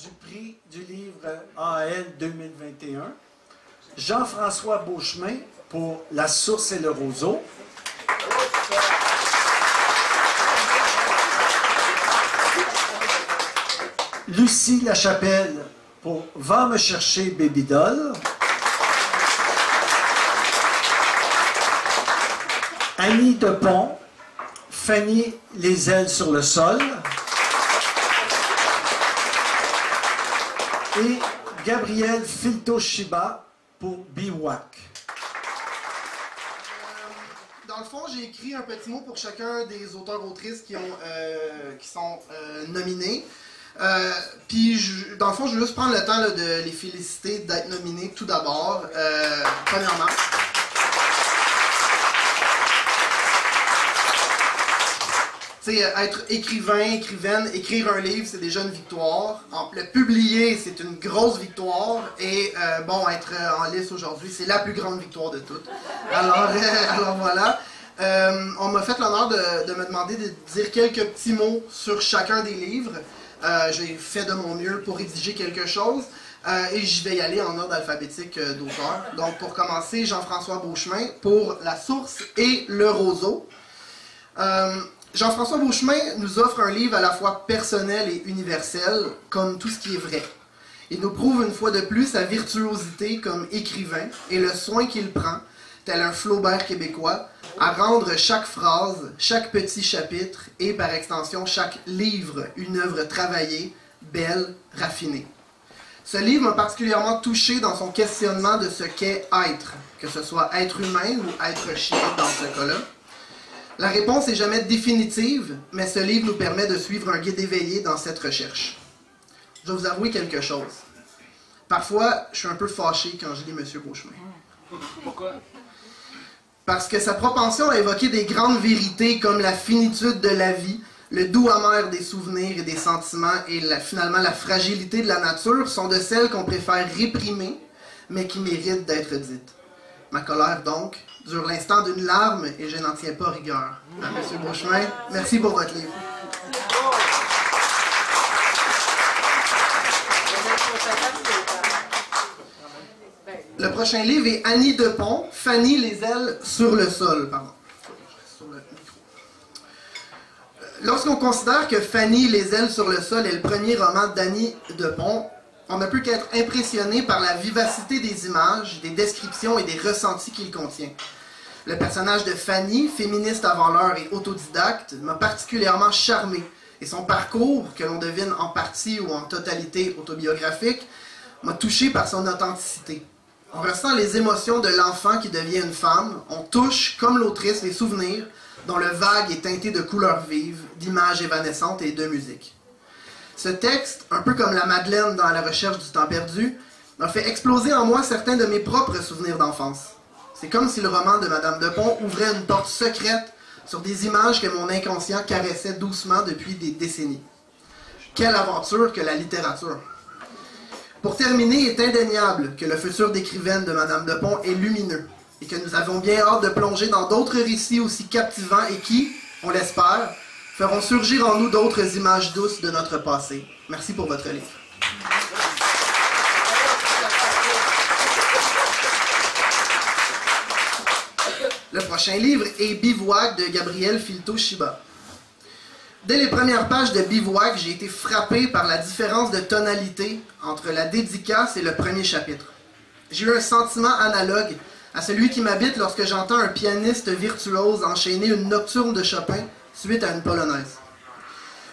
du prix du livre AL 2021, Jean-François Beauchemin pour La Source et le Roseau. Lucie Lachapelle pour Va me chercher Baby Doll. Annie Depont, Fanny les ailes sur le sol. Et Gabriel Filto-Shiba pour Bivouac. Dans le fond, j'ai écrit un petit mot pour chacun des auteurs-autrices qui sont nominés. Puis, dans le fond, je veux juste prendre le temps là, de les féliciter d'être nominés tout d'abord. Premièrement. T'sais, être écrivain, écrivaine, écrire un livre, c'est déjà une victoire. Le publier, c'est une grosse victoire. Et bon, être en lice aujourd'hui, c'est la plus grande victoire de toutes. Alors voilà. On m'a fait l'honneur de me demander de dire quelques petits mots sur chacun des livres. J'ai fait de mon mieux pour rédiger quelque chose. Et je vais y aller en ordre alphabétique d'auteur. Donc pour commencer, Jean-François Beauchemin pour La Source et le Roseau. Jean-François Beauchemin nous offre un livre à la fois personnel et universel, comme tout ce qui est vrai. Il nous prouve une fois de plus sa virtuosité comme écrivain et le soin qu'il prend, tel un Flaubert québécois, à rendre chaque phrase, chaque petit chapitre et par extension chaque livre une œuvre travaillée, belle, raffinée. Ce livre m'a particulièrement touché dans son questionnement de ce qu'est être, que ce soit être humain ou être chien dans ce cas-là. La réponse n'est jamais définitive, mais ce livre nous permet de suivre un guide éveillé dans cette recherche. Je vais vous avouer quelque chose. Parfois, je suis un peu fâché quand je lis M. Beauchemin. Pourquoi? Parce que sa propension à évoquer des grandes vérités comme la finitude de la vie, le doux amer des souvenirs et des sentiments et finalement la fragilité de la nature sont de celles qu'on préfère réprimer, mais qui méritent d'être dites. Ma colère, donc, dure l'instant d'une larme et je n'en tiens pas rigueur. À M. Beauchemin, merci pour votre livre. Le prochain livre est Annie Depont, Fanny les ailes sur le sol. Pardon. Lorsqu'on considère que Fanny les ailes sur le sol est le premier roman d'Annie Depont, on ne peut qu'être impressionné par la vivacité des images, des descriptions et des ressentis qu'il contient. Le personnage de Fanny, féministe avant l'heure et autodidacte, m'a particulièrement charmé. Et son parcours, que l'on devine en partie ou en totalité autobiographique, m'a touché par son authenticité. On ressent les émotions de l'enfant qui devient une femme, on touche, comme l'autrice, les souvenirs dont le vague est teinté de couleurs vives, d'images évanescentes et de musique. Ce texte, un peu comme la Madeleine dans La recherche du temps perdu, m'a fait exploser en moi certains de mes propres souvenirs d'enfance. C'est comme si le roman de Madame Depont ouvrait une porte secrète sur des images que mon inconscient caressait doucement depuis des décennies. Quelle aventure que la littérature! Pour terminer, il est indéniable que le futur d'écrivaine de Madame Depont est lumineux et que nous avons bien hâte de plonger dans d'autres récits aussi captivants et qui, on l'espère, feront surgir en nous d'autres images douces de notre passé. Merci pour votre livre. Le prochain livre est Bivouac de Gabriel Filto-Shiba. Dès les premières pages de Bivouac, j'ai été frappé par la différence de tonalité entre la dédicace et le premier chapitre. J'ai eu un sentiment analogue à celui qui m'habite lorsque j'entends un pianiste virtuose enchaîner une nocturne de Chopin suite à une polonaise.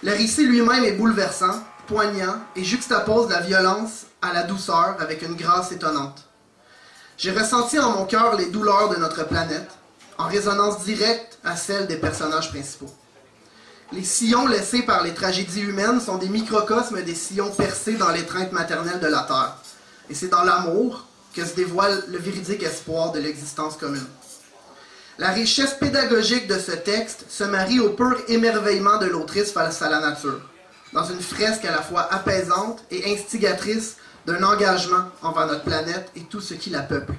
Le récit lui-même est bouleversant, poignant et juxtapose la violence à la douceur avec une grâce étonnante. J'ai ressenti en mon cœur les douleurs de notre planète, en résonance directe à celle des personnages principaux. Les sillons laissés par les tragédies humaines sont des microcosmes des sillons percés dans l'étreinte maternelle de la Terre. Et c'est dans l'amour que se dévoile le véridique espoir de l'existence commune. La richesse pédagogique de ce texte se marie au pur émerveillement de l'autrice face à la nature, dans une fresque à la fois apaisante et instigatrice d'un engagement envers notre planète et tout ce qui la peuple.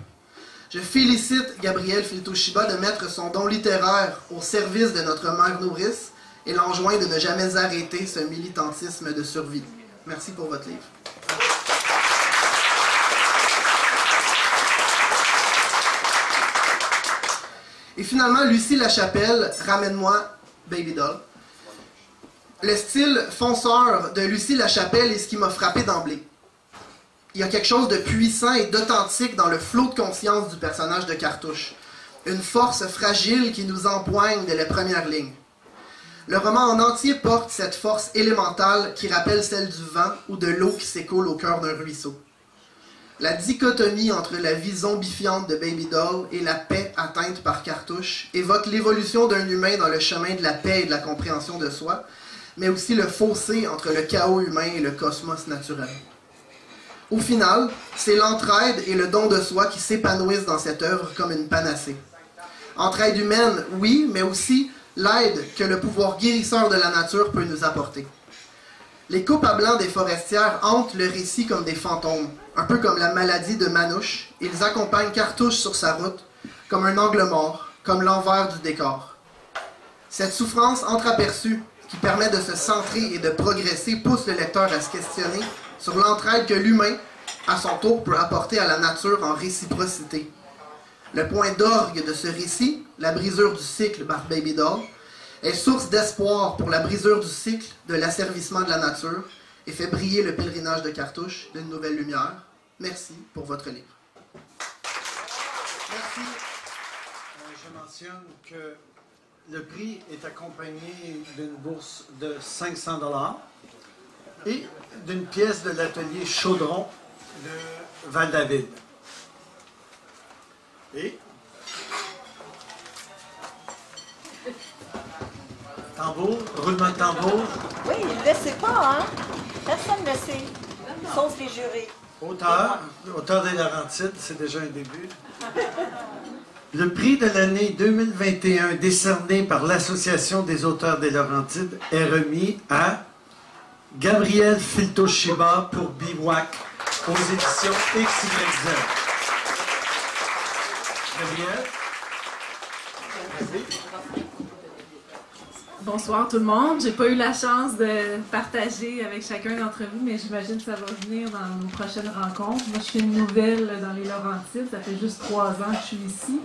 Je félicite Gabriel Filto-Shiba de mettre son don littéraire au service de notre mère nourrice et l'enjoint de ne jamais arrêter ce militantisme de survie. Merci pour votre livre. Et finalement, Lucie Lachapelle, Ramène-moi, Baby Doll. Le style fonceur de Lucie Lachapelle est ce qui m'a frappé d'emblée. Il y a quelque chose de puissant et d'authentique dans le flot de conscience du personnage de Cartouche. Une force fragile qui nous empoigne dès les premières lignes. Le roman en entier porte cette force élémentale qui rappelle celle du vent ou de l'eau qui s'écoule au cœur d'un ruisseau. La dichotomie entre la vie zombifiante de Baby Doll et la paix atteinte par Cartouche évoque l'évolution d'un humain dans le chemin de la paix et de la compréhension de soi, mais aussi le fossé entre le chaos humain et le cosmos naturel. Au final, c'est l'entraide et le don de soi qui s'épanouissent dans cette œuvre comme une panacée. Entraide humaine, oui, mais aussi l'aide que le pouvoir guérisseur de la nature peut nous apporter. Les coupes à blanc des forestières hantent le récit comme des fantômes, un peu comme la maladie de Manouche. Ils accompagnent Cartouche sur sa route, comme un angle mort, comme l'envers du décor. Cette souffrance entreaperçue, qui permet de se centrer et de progresser, pousse le lecteur à se questionner sur l'entraide que l'humain, à son tour, peut apporter à la nature en réciprocité. Le point d'orgue de ce récit, la brisure du cycle par Baby Doll, est source d'espoir pour la brisure du cycle de l'asservissement de la nature et fait briller le pèlerinage de Cartouche d'une nouvelle lumière. Merci pour votre livre. Merci. Je mentionne que le prix est accompagné d'une bourse de 500 $ et d'une pièce de l'atelier Chaudron de Val-David. Et tambour, roulement de tambour. Oui, ne le sait pas, hein? Personne ne le sait, sauf les jurés. Auteur des Laurentides, c'est déjà un début. Le prix de l'année 2021 décerné par l'Association des auteurs des Laurentides est remis à Gabriel Filtoshiba pour Bivouac aux éditions XYZ. Gabriel. Bonsoir tout le monde. J'ai pas eu la chance de partager avec chacun d'entre vous, mais j'imagine que ça va venir dans nos prochaines rencontres. Moi, je suis une nouvelle dans les Laurentides. Ça fait juste 3 ans que je suis ici.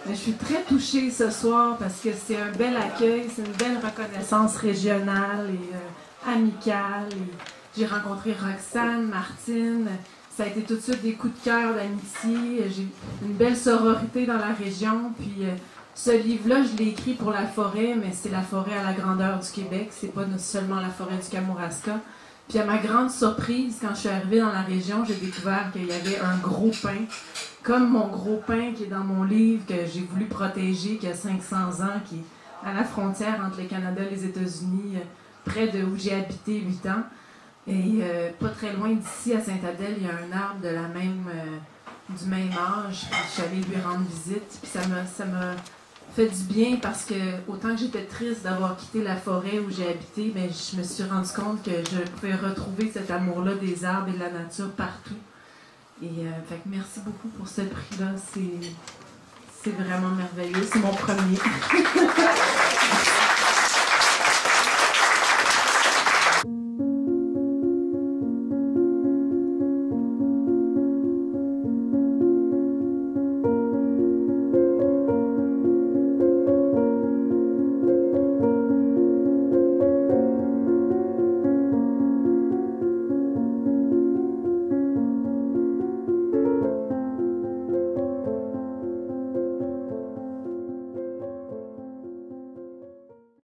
Mais je suis très touchée ce soir parce que c'est un bel accueil, c'est une belle reconnaissance régionale et amicale. Et j'ai rencontré Roxane, Martine. Ça a été tout de suite des coups de cœur d'amitié. J'ai une belle sororité dans la région. Puis ce livre-là, je l'ai écrit pour la forêt, mais c'est la forêt à la grandeur du Québec. C'est pas seulement la forêt du Kamouraska. Puis à ma grande surprise, quand je suis arrivée dans la région, j'ai découvert qu'il y avait un gros pin, comme mon gros pin qui est dans mon livre, que j'ai voulu protéger, qui a 500 ans, qui est à la frontière entre le Canada et les États-Unis, près de où j'ai habité 8 ans. Et pas très loin d'ici, à Saint-Adèle, il y a un arbre de la même, du même âge. Puis je suis allée lui rendre visite. Puis ça m'a fait du bien parce que, autant que j'étais triste d'avoir quitté la forêt où j'ai habité, mais je me suis rendu compte que je pouvais retrouver cet amour-là des arbres et de la nature partout. Et fait que merci beaucoup pour ce prix-là. C'est vraiment merveilleux. C'est mon premier.